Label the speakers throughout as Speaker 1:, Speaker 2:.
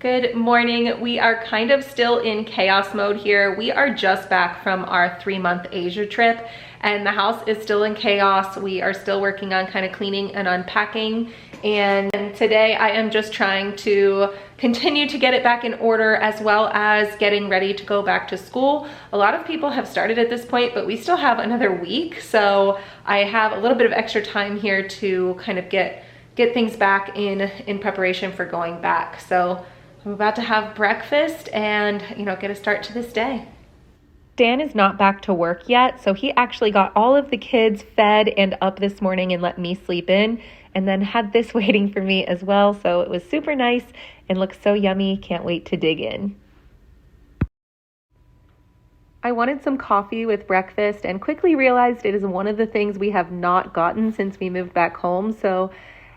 Speaker 1: Good morning. We are kind of still in chaos mode here. We are just back from our 3-month Asia trip and the house is still in chaos. We are still working on kind of cleaning and unpacking. And today I am just trying to continue to get it back in order, as well as getting ready to go back to school. A lot of people have started at this point, but we still have another week. So I have a little bit of extra time here to kind of get things back in preparation for going back. So I'm about to have breakfast and, get a start to this day. Dan is not back to work yet, so he actually got all of the kids fed and up this morning and let me sleep in, and then had this waiting for me as well. So it was super nice and looks so yummy. Can't wait to dig in. I wanted some coffee with breakfast and quickly realized it is one of the things we have not gotten since we moved back home. So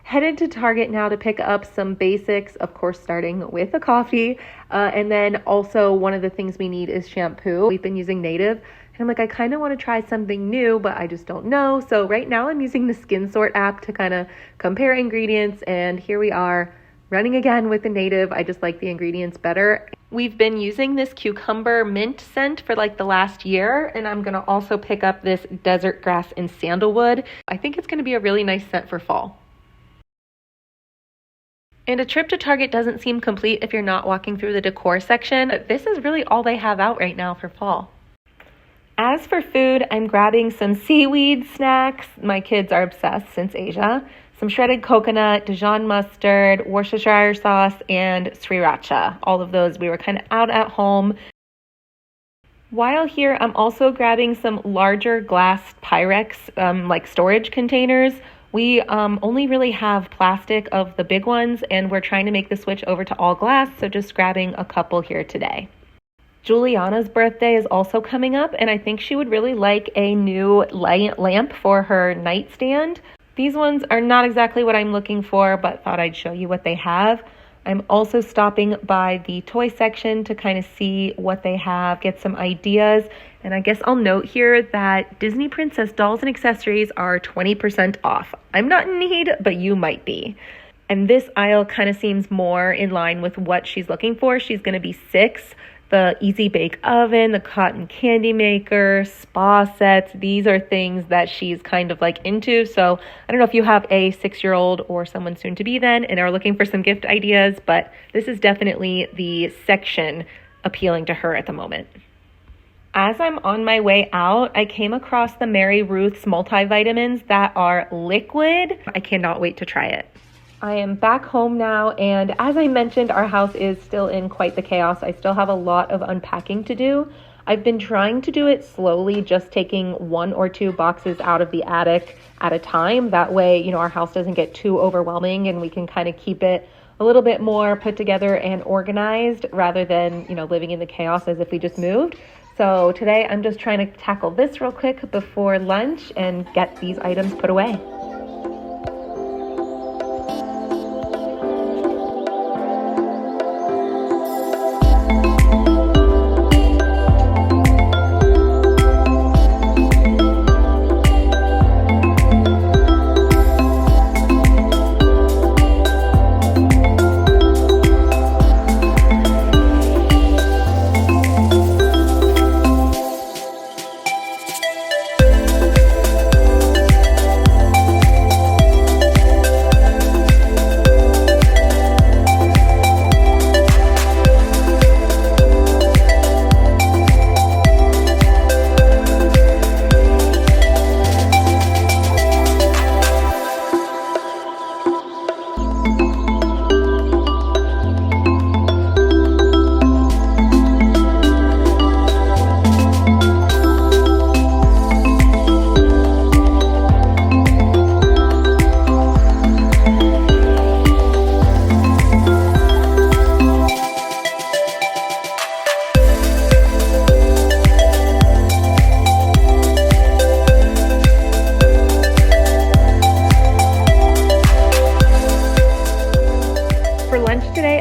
Speaker 1: headed to Target now to pick up some basics, of course, starting with a coffee. And then also one of the things we need is shampoo. We've been using Native. And I'm like, I kind of want to try something new, but I just don't know. So right now I'm using the Skin Sort app to kind of compare ingredients. And here we are running again with the Native. I just like the ingredients better. We've been using this cucumber mint scent for like the last year. And I'm going to also pick up this desert grass and sandalwood. I think it's going to be a really nice scent for fall. And a trip to Target doesn't seem complete if you're not walking through the decor section. This is really all they have out right now for fall. As for food, I'm grabbing some seaweed snacks. My kids are obsessed since Asia. Some shredded coconut, Dijon mustard, Worcestershire sauce, and sriracha. All of those we were kind of out at home. While here, I'm also grabbing some larger glass Pyrex, like storage containers. We only really have plastic of the big ones, and we're trying to make the switch over to all glass, so just grabbing a couple here today. Juliana's birthday is also coming up, and I think she would really like a new lamp for her nightstand. These ones are not exactly what I'm looking for, but thought I'd show you what they have. I'm also stopping by the toy section to kind of see what they have, get some ideas. And I guess I'll note here that Disney Princess dolls and accessories are 20% off. I'm not in need, but you might be. And this aisle kind of seems more in line with what she's looking for. She's going to be 6. The Easy Bake Oven, the cotton candy maker, spa sets. These are things that she's kind of like into. So I don't know if you have a 6-year-old or someone soon to be then and are looking for some gift ideas, but this is definitely the section appealing to her at the moment. As I'm on my way out, I came across the Mary Ruth's multivitamins that are liquid. I cannot wait to try it. I am back home now, and as I mentioned, our house is still in quite the chaos. I still have a lot of unpacking to do. I've been trying to do it slowly, just taking 1 or 2 boxes out of the attic at a time. That way, our house doesn't get too overwhelming and we can kind of keep it a little bit more put together and organized rather than, living in the chaos as if we just moved. So today I'm just trying to tackle this real quick before lunch and get these items put away.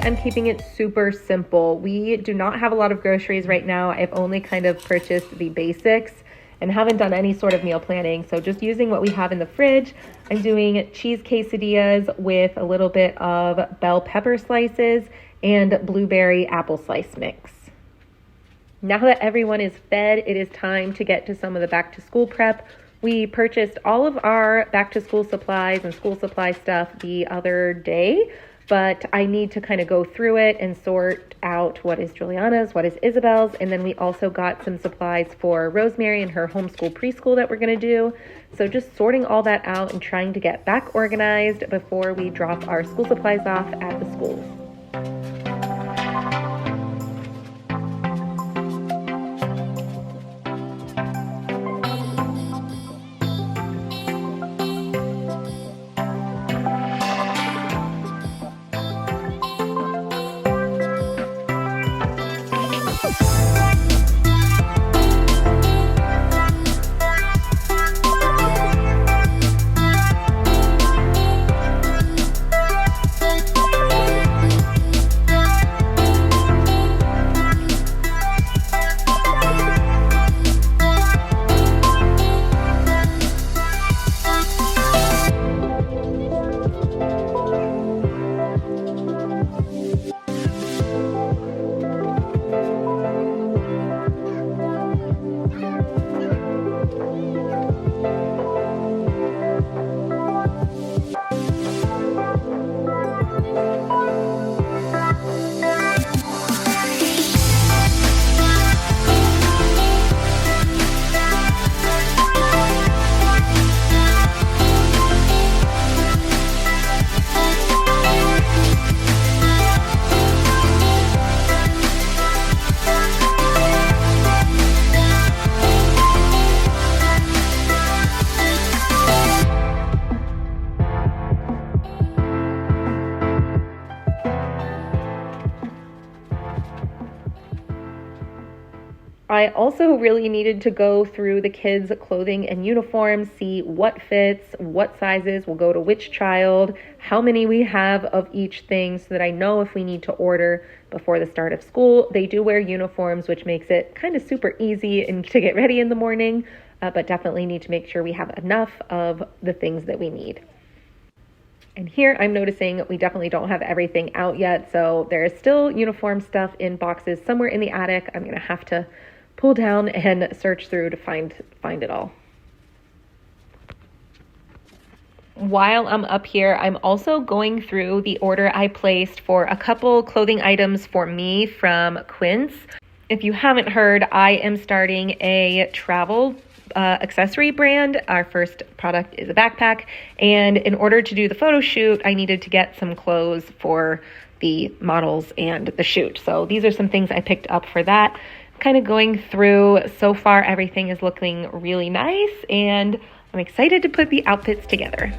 Speaker 1: I'm keeping it super simple. We do not have a lot of groceries right now. I've only kind of purchased the basics and haven't done any sort of meal planning. So just using what we have in the fridge. I'm doing cheese quesadillas with a little bit of bell pepper slices and blueberry apple slice mix. Now that everyone is fed, it is time to get to some of the back to school prep. We purchased all of our back to school supplies and school supply stuff the other day, but I need to kind of go through it and sort out what is Juliana's, what is Isabel's, and then we also got some supplies for Rosemary and her homeschool preschool that we're going to do. So just sorting all that out and trying to get back organized before we drop our school supplies off at the schools. I also really needed to go through the kids' clothing and uniforms, see what fits, what sizes will go to which child, how many we have of each thing so that I know if we need to order before the start of school. They do wear uniforms, which makes it kind of super easy and to get ready in the morning, but definitely need to make sure we have enough of the things that we need. And here I'm noticing we definitely don't have everything out yet, so there is still uniform stuff in boxes somewhere in the attic. I'm going to have to pull down and search through to find it all. While I'm up here, I'm also going through the order I placed for a couple clothing items for me from Quince. If you haven't heard, I am starting a travel accessory brand. Our first product is a backpack, and in order to do the photo shoot, I needed to get some clothes for the models and the shoot. So these are some things I picked up for that. Kind of going through, so far everything is looking really nice, and I'm excited to put the outfits together.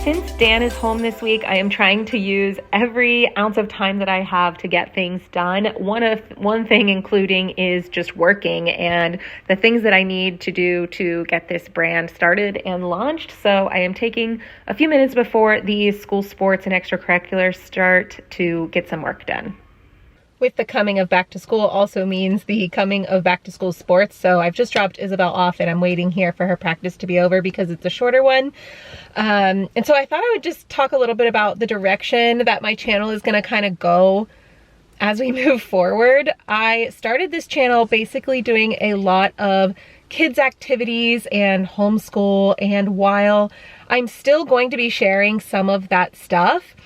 Speaker 1: Since Dan is home this week, I am trying to use every ounce of time that I have to get things done. One thing including is just working and the things that I need to do to get this brand started and launched. So I am taking a few minutes before the school sports and extracurriculars start to get some work done. With the coming of back to school also means the coming of back to school sports. So I've just dropped Isabel off and I'm waiting here for her practice to be over because it's a shorter one. And so I thought I would just talk a little bit about the direction that my channel is going to kind of go as we move forward. I started this channel basically doing a lot of kids activities and homeschool, and while I'm still going to be sharing some of that stuff,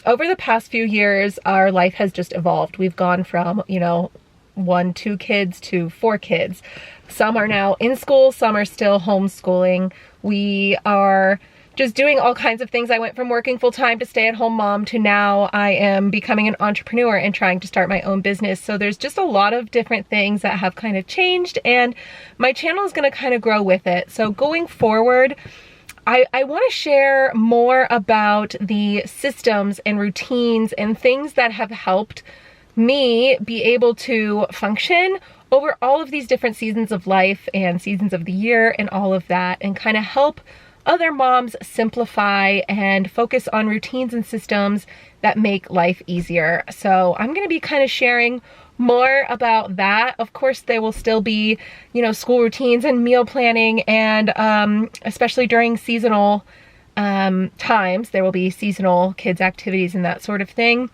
Speaker 1: over the past few years, our life has just evolved. We've gone from, 2 kids to 4 kids. Some are now in school, some are still homeschooling. We are just doing all kinds of things. I went from working full-time to stay-at-home mom to now I am becoming an entrepreneur and trying to start my own business. So there's just a lot of different things that have kind of changed, and my channel is going to kind of grow with it. So going forward, I want to share more about the systems and routines and things that have helped me be able to function over all of these different seasons of life and seasons of the year and all of that, and kind of help other moms simplify and focus on routines and systems that make life easier. So I'm going to be kind of sharing more about that. Of course, there will still be, you know, school routines and meal planning, and especially during seasonal times, there will be seasonal kids activities and that sort of thing.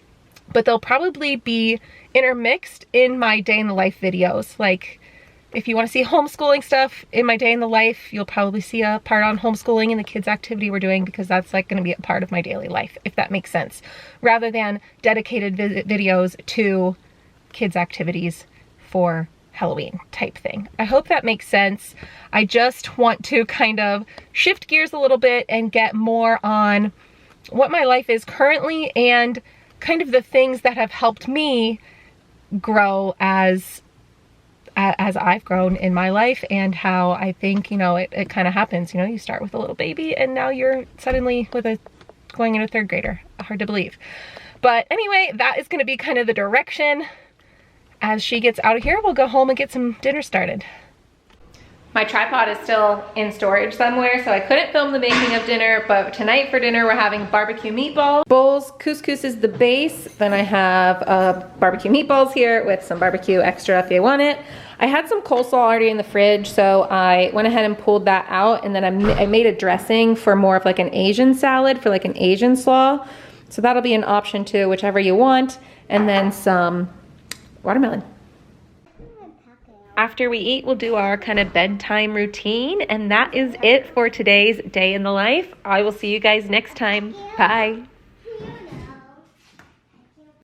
Speaker 1: But they'll probably be intermixed in my day in the life videos. Like, if you want to see homeschooling stuff in my day in the life, you'll probably see a part on homeschooling and the kids activity we're doing, because that's like going to be a part of my daily life, if that makes sense, rather than dedicated videos to kids activities for Halloween type thing. I hope that makes sense. I just want to kind of shift gears a little bit and get more on what my life is currently and kind of the things that have helped me grow as I've grown in my life, and how I think, you know, it kind of happens. You know, you start with a little baby and now you're suddenly going into third grader. Hard to believe. But anyway, that is going to be kind of the direction. As she gets out of here, we'll go home and get some dinner started. My tripod is still in storage somewhere, so I couldn't film the making of dinner, but tonight for dinner we're having barbecue meatballs. Bowls, couscous is the base, then I have barbecue meatballs here with some barbecue extra if you want it. I had some coleslaw already in the fridge, so I went ahead and pulled that out, and then I made a dressing for more of like an Asian salad, for like an Asian slaw. So that'll be an option too, whichever you want, and then some watermelon. After we eat, we'll do our kind of bedtime routine, and that is it for today's day in the life. I will see you guys next time. Bye.